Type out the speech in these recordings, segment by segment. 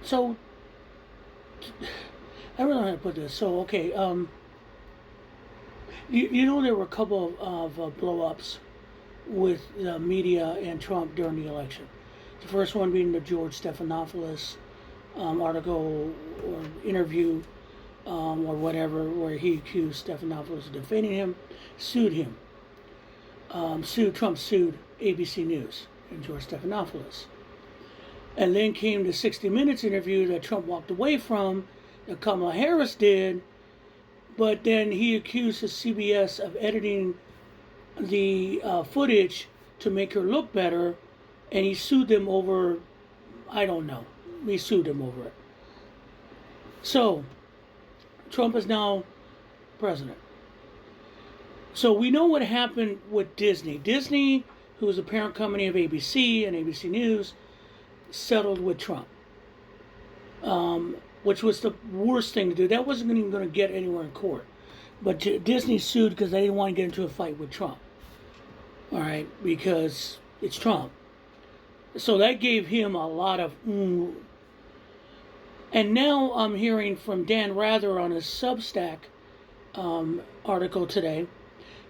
So I don't know how to put this. So okay, you know there were a couple of blow ups with the media and Trump during the election. The first one being the George Stephanopoulos article or interview or whatever, where he accused Stephanopoulos of defending him, sued him. Trump sued ABC News and George Stephanopoulos. And then came the 60 Minutes interview that Trump walked away from, that Kamala Harris did, but then he accused the CBS of editing the footage to make her look better, and he sued them over, I don't know, he sued them over it. So, Trump is now president. So we know what happened with Disney. Disney, who is a parent company of ABC and ABC News, settled with Trump, which was the worst thing to do. That wasn't even going to get anywhere in court. But Disney sued because they didn't want to get into a fight with Trump. All right, because it's Trump. So that gave him a lot of And now I'm hearing from Dan Rather on his Substack article today.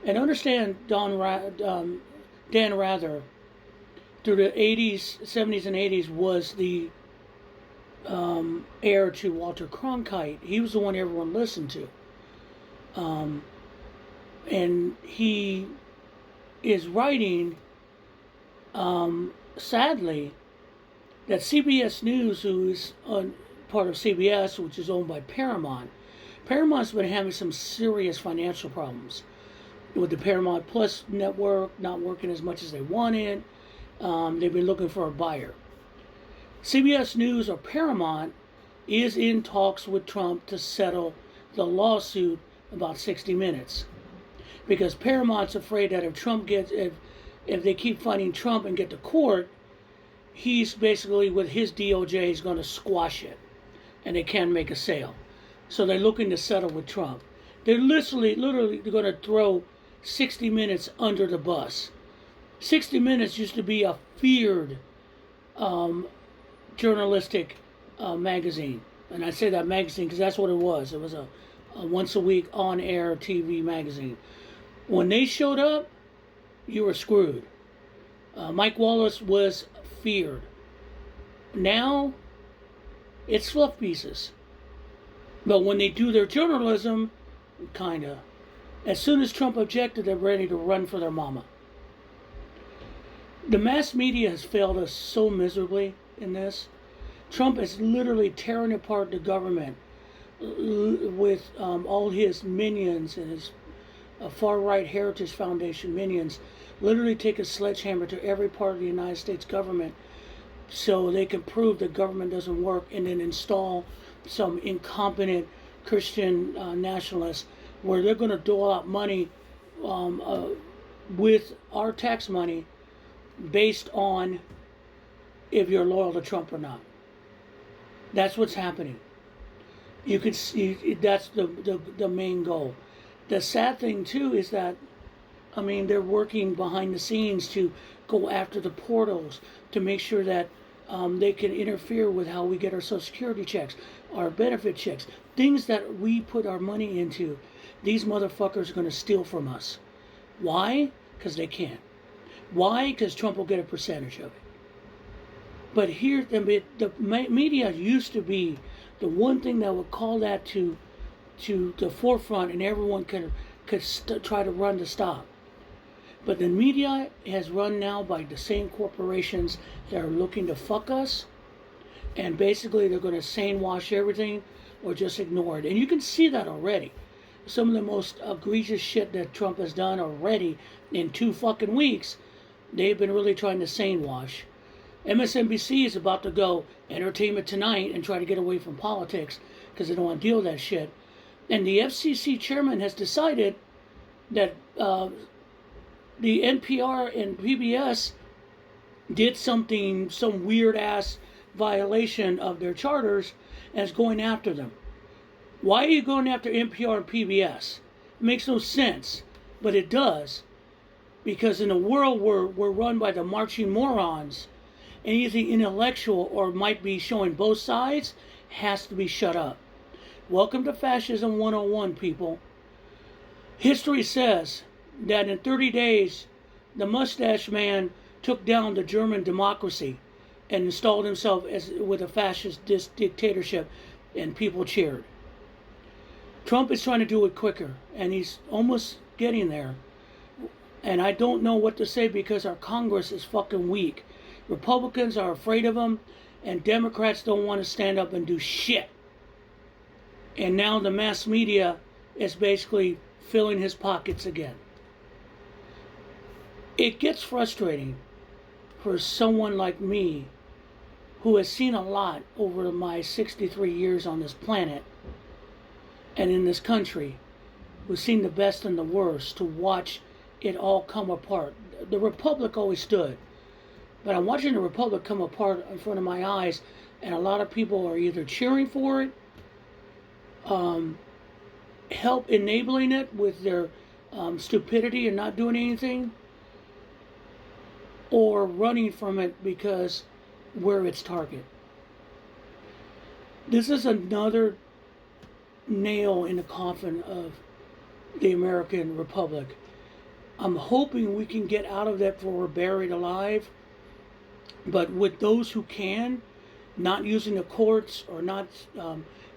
And understand Dan Rather, through the 80s, 70s, and 80s, was the heir to Walter Cronkite. He was the one everyone listened to. And he is writing, sadly, that CBS News, who is part of CBS, which is owned by Paramount, Paramount's been having some serious financial problems with the Paramount Plus network not working as much as they wanted. They've been looking for a buyer. CBS News or Paramount is in talks with Trump to settle the lawsuit about 60 Minutes, because Paramount's afraid that if they keep fighting Trump and get to court, he's basically, with his DOJ, is going to squash it, and they can't make a sale. So they're looking to settle with Trump. They're literally going to throw 60 Minutes under the bus. 60 Minutes used to be a feared journalistic magazine. And I say that magazine because that's what it was. It was a once a week on-air TV magazine. When they showed up, you were screwed. Mike Wallace was feared. Now, it's fluff pieces. But when they do their journalism, kinda. As soon as Trump objected, they're ready to run for their mama. The mass media has failed us so miserably in this. Trump is literally tearing apart the government with all his minions and his far-right Heritage Foundation minions. Literally take a sledgehammer to every part of the United States government so they can prove the government doesn't work, and then install some incompetent Christian nationalists where they're going to dole out money with our tax money based on if you're loyal to Trump or not. That's what's happening. You can see that's the main goal. The sad thing too is that, I mean, they're working behind the scenes to go after the portals to make sure that they can interfere with how we get our Social Security checks, our benefit checks, things that we put our money into. These motherfuckers are going to steal from us. Why? Because they can. Why? Because Trump will get a percentage of it. But here, the media used to be the one thing that would call that to the forefront, and everyone could try to run to stop. But the media has run now by the same corporations that are looking to fuck us, and basically they're going to sane wash everything or just ignore it. And you can see that already. Some of the most egregious shit that Trump has done already in 2 fucking weeks, they've been really trying to sane wash. MSNBC is about to go Entertainment Tonight and try to get away from politics because they don't want to deal with that shit. And the FCC chairman has decided that the NPR and PBS did some weird ass violation of their charters and is going after them. Why are you going after NPR and PBS? It makes no sense, but it does. Because in a world where we're run by the marching morons any of the intellectual or might be showing both sides has to be shut up. Welcome to Fascism 101, people. History says that in 30 days, the mustache man took down the German democracy and installed himself with a fascist dictatorship, and people cheered. Trump is trying to do it quicker, and he's almost getting there. And I don't know what to say because our Congress is fucking weak. Republicans are afraid of him, and Democrats don't want to stand up and do shit. And now the mass media is basically filling his pockets again. It gets frustrating for someone like me who has seen a lot over my 63 years on this planet and in this country, who's seen the best and the worst, to watch it all come apart. The Republic always stood, but I'm watching the Republic come apart in front of my eyes, and a lot of people are either cheering for it, help enabling it with their stupidity and not doing anything, or running from it because we're its target. This is another nail in the coffin of the American Republic. I'm hoping we can get out of that before we're buried alive, but with those who can, not using the courts or not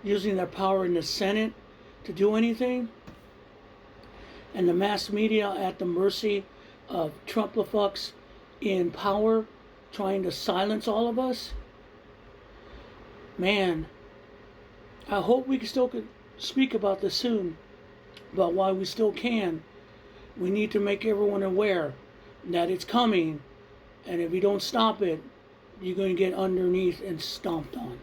using their power in the Senate to do anything, and the mass media at the mercy of Trump-a-fucks in power trying to silence all of us. Man, I hope we still can speak about this soon, but while we still can, we need to make everyone aware that it's coming, and if you don't stop it, you're going to get underneath and stomped on.